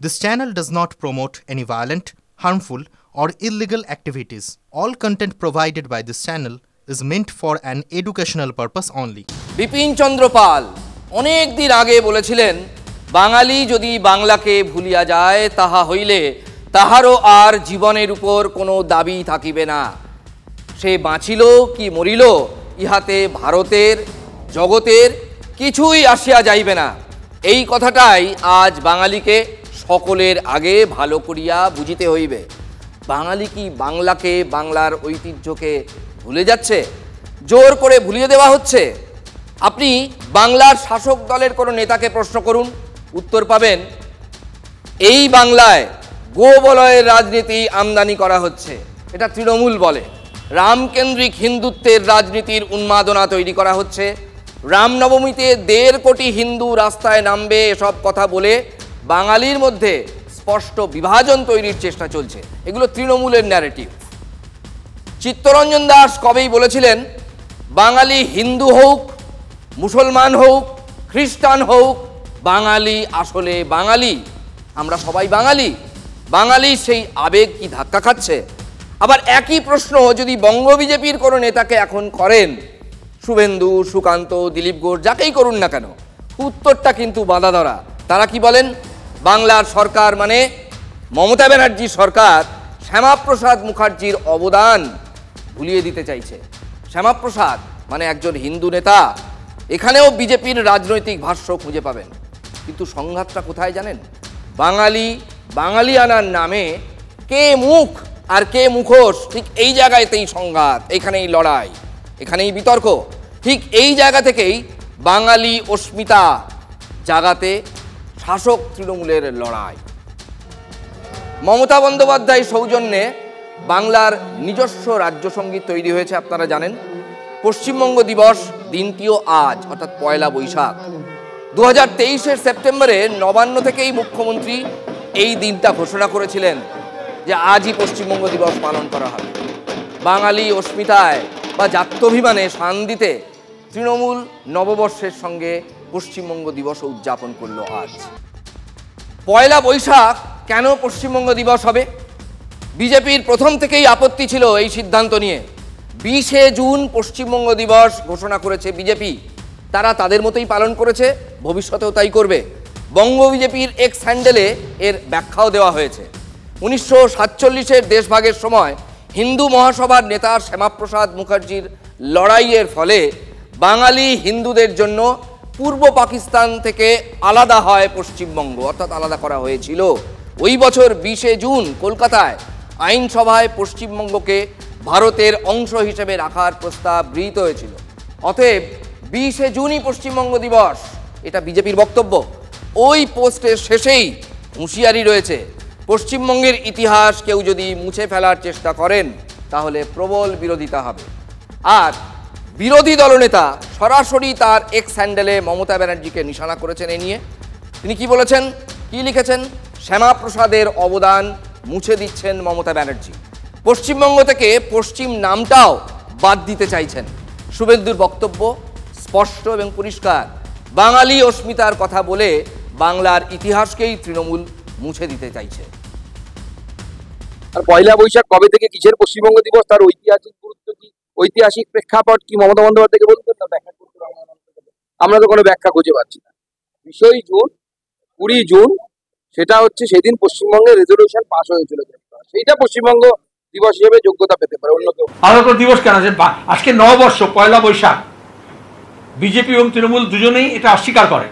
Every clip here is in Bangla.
This channel does not promote any violent, harmful, or illegal activities. All content provided by this channel is meant for an educational purpose only. Bipin Chandra Pal অনেক দিন আগে বলেছিলেন, বাঙালি যদি বাংলাকে ভুলিয়া যায় তাহা হইলে তাহারও আর জীবনের উপর কোনো দাবি থাকিবে না। সে বাঁচিল কি মরিল ইহাতে ভারতের জগতের কিছুই আসিয়া যাইবে না। এই কথাটাই আজ বাঙালিকে সকলের আগে ভালো করিয়া বুঝিতে হইবে। বাঙালি কি বাংলাকে, বাংলার ঐতিহ্যকে ভুলে যাচ্ছে? জোর করে ভুলিয়ে দেওয়া হচ্ছে? আপনি বাংলার শাসক দলের কোনো নেতাকে প্রশ্ন করুন, উত্তর পাবেন এই বাংলায় গোবলয়ের রাজনীতি আমদানি করা হচ্ছে, এটা তৃণমূল বলে। রামকেন্দ্রিক হিন্দুত্বের রাজনীতির উন্মাদনা তৈরি করা হচ্ছে, রামনবমীতে 1.5 কোটি হিন্দু রাস্তায় নামবে, এসব কথা বলে বাঙালির মধ্যে স্পষ্ট বিভাজন তৈরির চেষ্টা চলছে। এগুলো তৃণমূলের ন্যারেটিভ। চিত্তরঞ্জন দাস কবেই বলেছিলেন, বাঙালি হিন্দু হোক, মুসলমান হোক, খ্রিস্টান হোক, বাঙালি আসলে বাঙালি। আমরা সবাই বাঙালি। বাঙালি সেই আবেগ কি ধাক্কা খাচ্ছে? আবার একই প্রশ্ন যদি বঙ্গ বিজেপির কোনো নেতাকে এখন করেন, শুভেন্দু, সুকান্ত, দিলীপ ঘোষ, যাকেই করুন না কেন, উত্তরটা কিন্তু বাঁধা ধরা। তারা কি বলেন? বাংলার সরকার মানে মমতা ব্যানার্জির সরকার শ্যামাপ্রসাদ মুখার্জির অবদান ভুলিয়ে দিতে চাইছে। শ্যামাপ্রসাদ মানে একজন হিন্দু নেতা। এখানেও বিজেপির রাজনৈতিক ভাষ্য খুঁজে পাবেন। কিন্তু সংঘাতটা কোথায় জানেন? বাঙালিয়ানার নামে কে মুখ আর কে মুখোশ, ঠিক এই জায়গাতেই সংঘাত, এখানেই লড়াই, এখানেই বিতর্ক। ঠিক এই জায়গা থেকেই বাঙালি অস্মিতা জাগাতে শাসক তৃণমূলের লড়াই। মমতা বন্দ্যোপাধ্যায় সৌজন্যে বাংলার নিজস্ব রাজ্য সঙ্গীত তৈরি হয়েছে, আপনারা জানেন। পশ্চিমবঙ্গ দিবস দিনটিও আজ, অর্থাৎ 1 বৈশাখ। 2023-এর সেপ্টেম্বরে নবান্ন থেকেই মুখ্যমন্ত্রী এই দিনটা ঘোষণা করেছিলেন যে আজই পশ্চিমবঙ্গ দিবস পালন করা হবে। বাঙালি অস্মিতায় বা জাত্যভিমানে শান দিতে তৃণমূল নববর্ষের সঙ্গে পশ্চিমবঙ্গ দিবস উদযাপন করলো আজ। 1 বৈশাখ কেন পশ্চিমবঙ্গ দিবস হবে? বিজেপির প্রথম থেকেই আপত্তি ছিল এই সিদ্ধান্ত নিয়ে। 20শে জুন পশ্চিমবঙ্গ দিবস ঘোষণা করেছে বিজেপি। তারা তাদের মতোই পালন করেছে, ভবিষ্যতেও তাই করবে। বঙ্গ বিজেপির এক্স হ্যান্ডেলে এর ব্যাখ্যাও দেওয়া হয়েছে। 1947-এর দেশভাগের সময় হিন্দু মহাসভার নেতা শ্যামাপ্রসাদ মুখার্জির লড়াইয়ের ফলে বাঙালি হিন্দুদের জন্য পূর্ব পাকিস্তান থেকে আলাদা হয় পশ্চিমবঙ্গ, অর্থাৎ আলাদা করা হয়েছিল। ওই বছর 20শে জুন কলকাতায় আইনসভায় পশ্চিমবঙ্গকে ভারতের অংশ হিসেবে রাখার প্রস্তাব গৃহীত হয়েছিল। অতএব 20শে জুনই পশ্চিমবঙ্গ দিবস, এটা বিজেপির বক্তব্য। ওই পোস্টের শেষেই হুঁশিয়ারি রয়েছে, পশ্চিমবঙ্গের ইতিহাস কেউ যদি মুছে ফেলার চেষ্টা করেন তাহলে প্রবল বিরোধিতা হবে। আর বিরোধী দলনেতা সরাসরি তার এক্স হ্যান্ডেলে মমতা ব্যানার্জিকে নিশানা করেছেন। এ নিয়ে তিনি কি বলেছেন, কি লিখেছেন? শ্যামাপ্রসাদের অবদান মুছে দিচ্ছেন মমতা ব্যানার্জি। পশ্চিমবঙ্গ থেকে পশ্চিম নামটাও বাদ দিতে চাইছেন। শুভেন্দুর বক্তব্য স্পষ্ট এবং পরিষ্কার, বাঙালি অস্মিতার কথা বলে বাংলার ইতিহাসকেই তৃণমূল মুছে দিতে চাইছে। আর 1 বৈশাখ কবে থেকে, কিসের পশ্চিমবঙ্গ দিবস, তার ঐতিহাসিক গুরুত্ব কি, ঐতিহাসিক প্রেক্ষাপট কি মমতা বন্দ্যোপাধ্যায়কে বলতেন না ব্যাখ্যা করতে? আমরা তো কোনো ব্যাখ্যা খুঁজে পাচ্ছি না। 20 জুন, 20 জুন, সেটা হচ্ছে সেদিন পশ্চিমবঙ্গের রেজলিউশন পাস হয়েছিল, সেইটা পশ্চিমবঙ্গ দিবস হিসেবে যোগ্যতা পেতে পারে। অন্য কেউ আলাদা দিবস কেন? আজকে নববর্ষ 1 বৈশাখ। বিজেপি এবং তৃণমূল দুজনেই এটা অস্বীকার করে,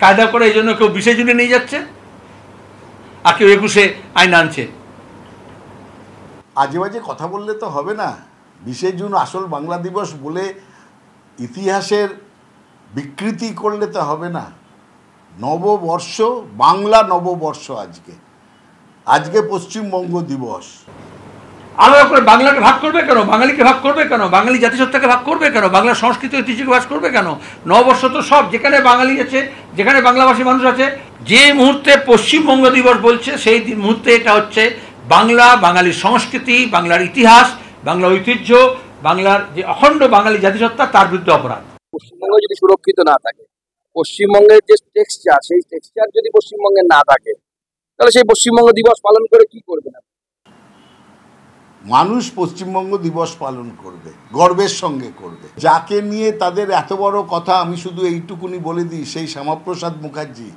কায়দা করে। এই জন্য কেউ 20শে জুনে নিয়ে যাচ্ছে আর কেউ 21শে আইন আনছে। আজে বাজে কথা বললে তো হবে না। 20শে জুন আসল বাংলা দিবস বলে ইতিহাসের বিকৃতি করলে তো হবে না। নববর্ষ, বাংলা নববর্ষ আজকে পশ্চিমবঙ্গ দিবস। আলাদা করে বাংলাকে ভাগ করবে কেন? বাঙালিকে ভাগ করবে কেন? বাঙালি জাতিসত্তাকে ভাগ করবে কেন? বাংলার সংস্কৃতি ঐতিহ্যকে ভাগ করবে কেন? নববর্ষ তো সব, যেখানে বাঙালি আছে, যেখানে বাংলাভাষী মানুষ আছে। যে মুহূর্তে পশ্চিমবঙ্গ দিবস বলছে সেই মুহূর্তে এটা হচ্ছে বাংলা, বাঙালির সংস্কৃতি, বাংলার ইতিহাস, বাংলা ঐতিহ্য, বাংলার যে অখণ্ড বাঙালি জাতিসত্তা, তার বিরুদ্ধে অপরাধ। পশ্চিমবঙ্গ যদি সুরক্ষিত না থাকে, পশ্চিমবঙ্গের যে টেক্সচার, সেই টেক্সচার যদি পশ্চিমবঙ্গে না থাকে, তাহলে সেই পশ্চিমবঙ্গ দিবস পালন করে কি করবে না? মানুষ পশ্চিমবঙ্গ দিবস পালন করবে, গর্বের সঙ্গে করবে। যাকে নিয়ে তাদের এত বড় কথা, আমি শুধু এইটুকুনি বলে দিই, সেই শ্যামাপ্রসাদ মুখার্জি।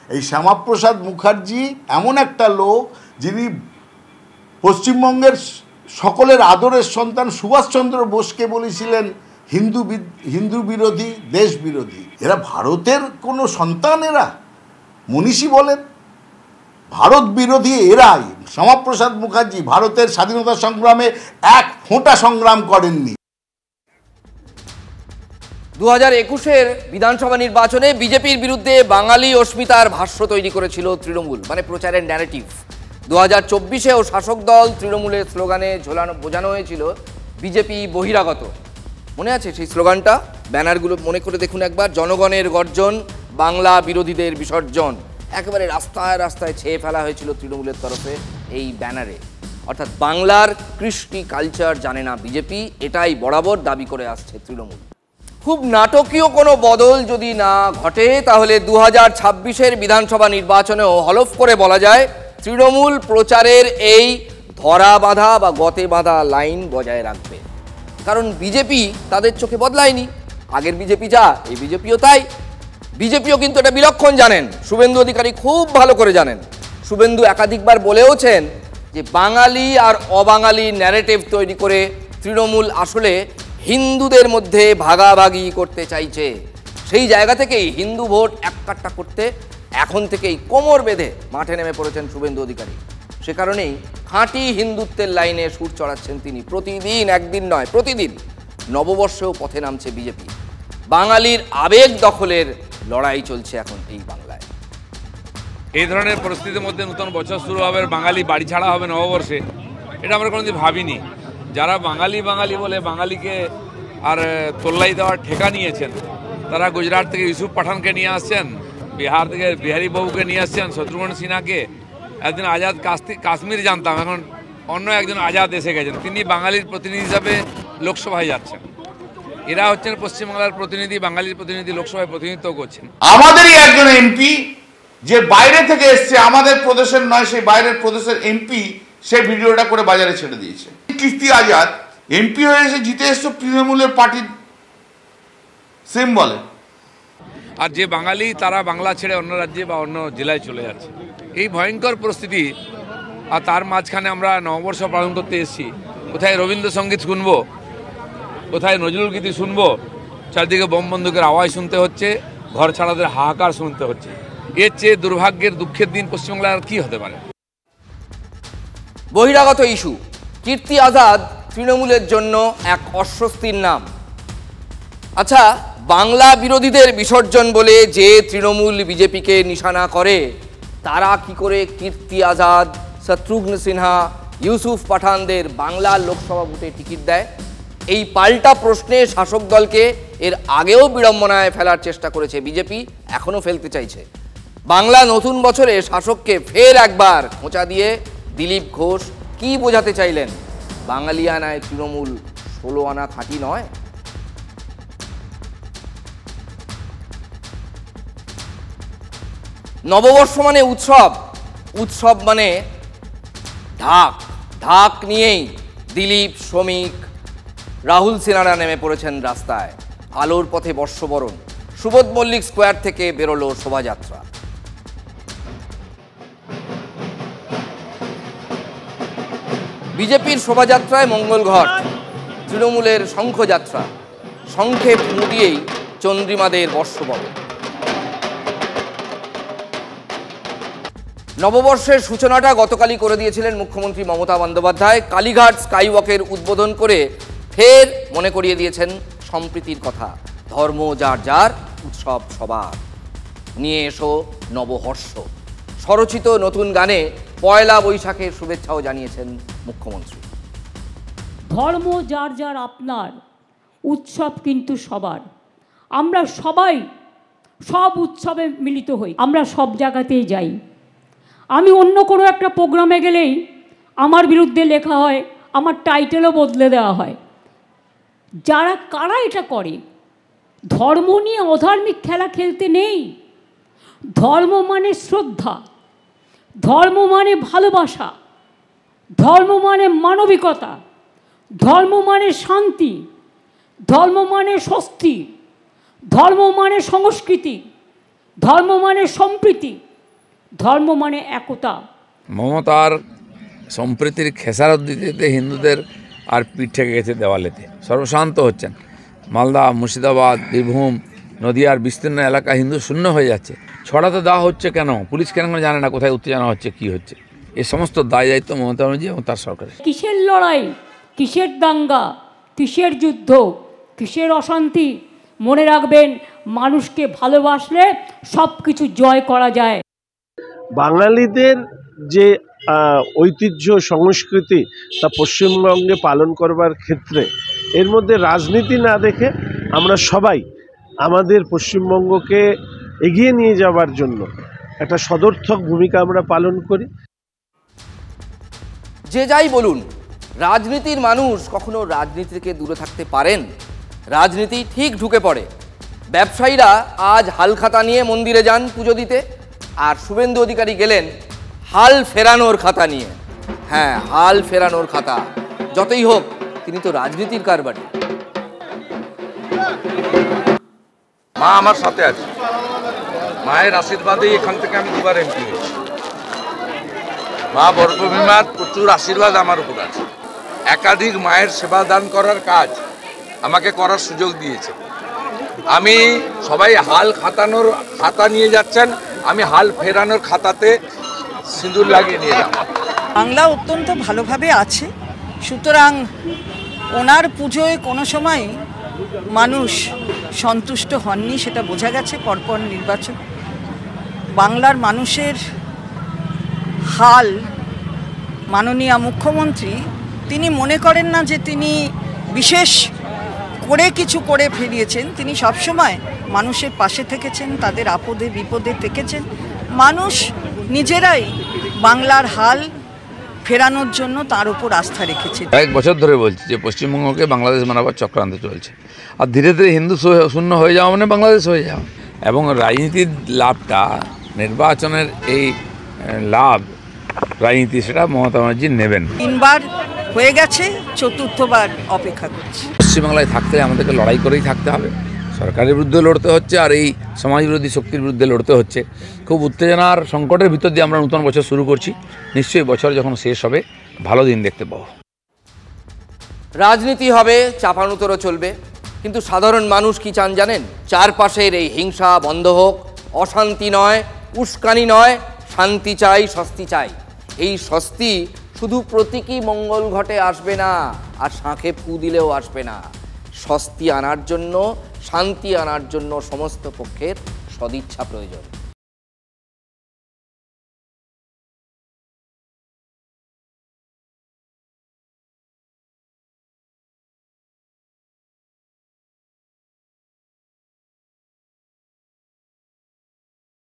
এই শ্যামাপ্রসাদ মুখার্জি এমন একটা লোক, যিনি পশ্চিমবঙ্গের সকলের আদরের সন্তান সুভাষচন্দ্র বোসকে বলেছিলেন হিন্দু বিরোধী, দেশ বিরোধী। এরা ভারতের কোনো সন্তান? এরা মনীষী বলেন, ভারত বিরোধী এরাই। শ্যামাপ্রসাদ মুখার্জি ভারতের স্বাধীনতা সংগ্রামে এক ফোঁটা সংগ্রাম করেননি। 2021-এর বিধানসভা নির্বাচনে বিজেপির বিরুদ্ধে বাঙালি অস্মিতার ভাষ্য তৈরি করেছিল তৃণমূল, মানে প্রচারের ন্যারেটিভ। 2024-এও শাসক দল তৃণমূলের স্লোগানে বোঝানো হয়েছিল বিজেপি বহিরাগত। মনে আছে সেই স্লোগানটা? ব্যানারগুলো মনে করে দেখুন একবার। জনগণের গর্জন, বাংলা বিরোধীদের বিসর্জন। একেবারে রাস্তায় রাস্তায় ছেয়ে ফেলা হয়েছিল তৃণমূলের তরফে এই ব্যানারে। অর্থাৎ বাংলার কৃষ্টি কালচার জানে না বিজেপি, এটাই বরাবর দাবি করে আসছে তৃণমূল। খুব নাটকীয় কোনো বদল যদি না ঘটে, তাহলে 2026-এর বিধানসভা নির্বাচনেও হলফ করে বলা যায় তৃণমূল প্রচারের এই ধরা বাঁধা বা গতে বাঁধা লাইন বজায় রাখবে। কারণ বিজেপি তাদের চোখে বদলায়নি। আগের বিজেপি যা, এই বিজেপিও তাই। বিজেপিও কিন্তু এটা বিলক্ষণ জানেন, শুভেন্দু অধিকারী খুব ভালো করে জানেন। শুভেন্দু একাধিকবার বলেওছেন যে বাঙালি আর অবাঙালি ন্যারেটিভ তৈরি করে তৃণমূল আসলে হিন্দুদের মধ্যে ভাগাভাগি করতে চাইছে। সেই জায়গা থেকেই হিন্দু ভোট এককাট্টা করতে এখন থেকেই কোমর বেঁধে মাঠে নেমে পড়েছেন শুভেন্দু অধিকারী। সে কারণেই খাঁটি হিন্দুত্বের লাইনে সুর চড়াচ্ছেন তিনি প্রতিদিন, একদিন নয় প্রতিদিন। নববর্ষেও পথে নামছে বিজেপি। বাঙালির আবেগ দখলের লড়াই চলছে এখন এই বাংলায়। এই ধরনের পরিস্থিতির মধ্যে নতুন বছর শুরু হবে, বাঙালি বাড়ি ছাড়া হবে নববর্ষে, এটা আমরা কোনোদিন ভাবিনি। যারা বাঙালি বাঙালি বলে বাঙালিকে আর তোল্লাই দেওয়ার ঠেকা নিয়েছেন, তারা গুজরাট থেকে ইউসুফ পাঠানকে নিয়ে আসছেন, বিহার থেকে বিহারী বাবুকে নিয়ে আসছেন, শত্রুঘ্ন সিনহাকে। একদিন আজাদ কাশ্মীর জানতাম, এখন অন্য একজন আজাদ এসে গেছেন, তিনি বাঙালির প্রতিনিধি হিসাবে লোকসভায় যাচ্ছেন। এরা হচ্ছেন পশ্চিমবাংলার প্রতিনিধি, বাঙালির প্রতিনিধি লোকসভায় প্রতিনিধিত্ব করছেন। আমাদেরই একজন এমপি যে বাইরে থেকে এসছে, আমাদের প্রদেশের নয়, সেই বাইরের প্রদেশের এমপি সে ভিডিওটা করে বাজারে ছেড়ে দিয়েছে। কীর্তি আজাদ এমপি হয়ে এসে জিতে এসছে তৃণমূলের পার্টির সিম্বলে। আর যে বাঙালি তারা বাংলা ছেড়ে অন্য রাজ্যে বা অন্য জেলায় চলে যাচ্ছে, এই ভয়ঙ্কর পরিস্থিতি। আর তার মাঝখানে আমরা নববর্ষ পালন করতে এসেছি। কোথায় রবীন্দ্রসঙ্গীত শুনবো, কোথায় নজরুল গীতি শুনবো, চারদিকে বোম বন্দুকের আওয়াজ শুনতে হচ্ছে, ঘর ছাড়াদের হাহাকার শুনতে হচ্ছে। এর চেয়ে দুর্ভাগ্যের, দুঃখের দিন পশ্চিমবাংলার আর কি হতে পারে? বহিরাগত ইস্যু। কীর্তি আজাদ তৃণমূলের জন্য এক অস্বস্তির নাম। আচ্ছা, বাংলা বিরোধীদের বিসর্জন বলে যে তৃণমূল বিজেপিকে নিশানা করে, তারা কি করে কীর্তি আজাদ, শত্রুঘ্ন সিনহা, ইউসুফ পাঠানদের বাংলার লোকসভা ভোটে টিকিট দেয়? এই পাল্টা প্রশ্নে শাসক দলকে এর আগেও বিড়ম্বনায় ফেলার চেষ্টা করেছে বিজেপি, এখনও ফেলতে চাইছে। বাংলা নতুন বছরে শাসককে ফের একবার খোঁচা দিয়ে দিলীপ ঘোষ কি বোঝাতে চাইলেন? বাঙালিয়ানায় তৃণমূল 16 আনা খাঁটি নয়। নববর্ষ মানে উৎসব, উৎসব মানে ঢাক। ঢাক নিয়েই দিলীপ, শ্রমিক, রাহুল সিনহারা নেমে পড়েছেন রাস্তায়। আলোর পথে বর্ষবরণ। সুবোধ মল্লিক স্কোয়ার থেকে বেরোলো শোভাযাত্রা। বিজেপির শোভাযাত্রায় মঙ্গলঘট, তৃণমূলের শঙ্খযাত্রা। শঙ্খে ফু দিয়েই চন্দ্রিমাদের বর্ষবরণ। নববর্ষের সূচনাটা গতকালই করে দিয়েছিলেন মুখ্যমন্ত্রী মমতা বন্দ্যোপাধ্যায়। কালীঘাট স্কাইওয়াকের উদ্বোধন করে ফের মনে করিয়ে দিয়েছেন সম্প্রীতির কথা। ধর্ম যার যার, উৎসব সবার। নিয়ে এসো নবহর্ষ। স্বরচিত নতুন গানে পয়লা বৈশাখের শুভেচ্ছাও জানিয়েছেন মুখ্যমন্ত্রী। ধর্ম যার যার আপনার, উৎসব কিন্তু সবার। আমরা সবাই সব উৎসবে মিলিত হই, আমরা সব জায়গাতেই যাই। আমি অন্য কোনো একটা প্রোগ্রামে গেলেই আমার বিরুদ্ধে লেখা হয়, আমার টাইটেলও বদলে দেওয়া হয়। কারা এটা করে ধর্ম নিয়ে অধার্মিক খেলা খেলতে নেই। ধর্ম মানে শ্রদ্ধা, ধর্ম মানে ভালোবাসা, ধর্ম মানে মানবিকতা, ধর্ম মানে শান্তি, ধর্ম মানে স্বস্তি, ধর্ম মানে সংস্কৃতি, ধর্ম মানে সম্প্রীতি, ধর্ম মানে একতা। মমতার সম্প্রীতির খেসারত দিতে হিন্দুদের আর পিঠ থেকে গেছে দেওয়ালেতে, সর্বশান্ত হচ্ছেন। মালদা, মুর্শিদাবাদ, বীরভূম, নদিয়ার বিস্তীর্ণ এলাকা হিন্দু শূন্য হয়ে যাচ্ছে। ছড়াতে দেওয়া হচ্ছে কেন? পুলিশ কেন জানে না কোথায় উত্তেজনা হচ্ছে, কি হচ্ছে? এই সমস্ত দায় দায়িত্ব মমতা ব্যানার্জি এবং তার সরকারের। কিসের লড়াই, কিসের দাঙ্গা, কিসের যুদ্ধ, কিসের অশান্তি? মনে রাখবেন, মানুষকে ভালোবাসলে সব কিছু জয় করা যায়। বাঙালিদের যে ঐতিহ্য সংস্কৃতি তা পশ্চিমবঙ্গে পালন করবার ক্ষেত্রে এর মধ্যে রাজনীতি না দেখে আমরা সবাই আমাদের পশ্চিমবঙ্গকে এগিয়ে নিয়ে যাওয়ার জন্য একটা সদর্থক ভূমিকা আমরা পালন করি। যে যাই বলুন, রাজনীতির মানুষ কখনো রাজনীতি থেকে দূরে থাকতে পারেন? রাজনীতি ঠিক ঢুকে পড়ে। ব্যবসায়ীরা আজ হালখাতা নিয়ে মন্দিরে যান পুজো দিতে, আর শুভেন্দু অধিকারী গেলেন হাল ফেরানোর খাতা নিয়ে। হ্যাঁ, হাল ফেরানোর খাতা। যতই হোক, তিনি তো রাজনীতির কারবারি। মা আমার সাথে আছে, মায়ের আশীর্বাদেই এখান থেকে আমি দুবার এমপি হয়েছি। মা বর্গভীমার প্রচুর আশীর্বাদ আমার উপর আছে। একাধিক মায়ের সেবা দান করার কাজ আমাকে করার সুযোগ দিয়েছে। আমি সবাই হাল খাতানোর খাতা নিয়ে যাচ্ছেন, আমি হাল ফেরানোর খাতাতে সিঁদুর লাগিয়ে নিয়ে যাব। বাংলা অত্যন্ত ভালোভাবে আছে, সুতরাং ওনার পুজোয় কোনো সময় মানুষ সন্তুষ্ট হননি, সেটা বোঝা গেছে পরপর নির্বাচন। বাংলার মানুষের হাল মাননীয় মুখ্যমন্ত্রী তিনি মনে করেন না যে তিনি বিশেষ করে কিছু করে ফিরিয়েছেন। তিনি সবসময় মানুষের পাশে থেকেছেন, তাদের আপদে বিপদে থেকেছেন। মানুষ নিজেরাই বাংলার হাল ফেরানোর জন্য তার উপর আস্থা রেখেছে। এক বছর ধরে বলছি যে পশ্চিমবঙ্গকে বাংলাদেশ বানাবার চক্রান্ত চলছে, আর ধীরে ধীরে হিন্দু শূন্য হয়ে যাওয়া মানে বাংলাদেশ হয়ে যাওয়া। এবং রাজনীতির লাভটা, নির্বাচনের এই লাভ রাজনীতি, সেটা মমতা ব্যানার্জি নেবেন। 3 বার হয়ে গেছে, 4র্থবার অপেক্ষা করছি। পশ্চিমবাংলায় থাকতে আমাদেরকে লড়াই করেই থাকতে হবে। সরকারের বিরুদ্ধে লড়তে হচ্ছে, আর এই সমাজবিরোধী শক্তির বিরুদ্ধে লড়তে হচ্ছে। খুব উত্তেজনার সংকটের ভিতর দিয়ে আমরা নতুন বছর শুরু করছি। নিশ্চয়ই বছর যখন শেষ হবে, ভালো দিন দেখতে পাবো। রাজনীতি হবে, চাপানুতরও চলবে, কিন্তু সাধারণ মানুষ কি চান জানেন? চারপাশের এই হিংসা বন্ধ হোক, অশান্তি নয়, উস্কানি নয়, শান্তি চাই, স্বস্তি চাই। এই স্বস্তি শুধু প্রতীকী মঙ্গল ঘটে আসবে না, আর শাঁখে ফু দিলেও আসবে না। স্বস্তি আনার জন্য, শান্তি আনার জন্য সমস্ত পক্ষের সদিচ্ছা প্রয়োজন।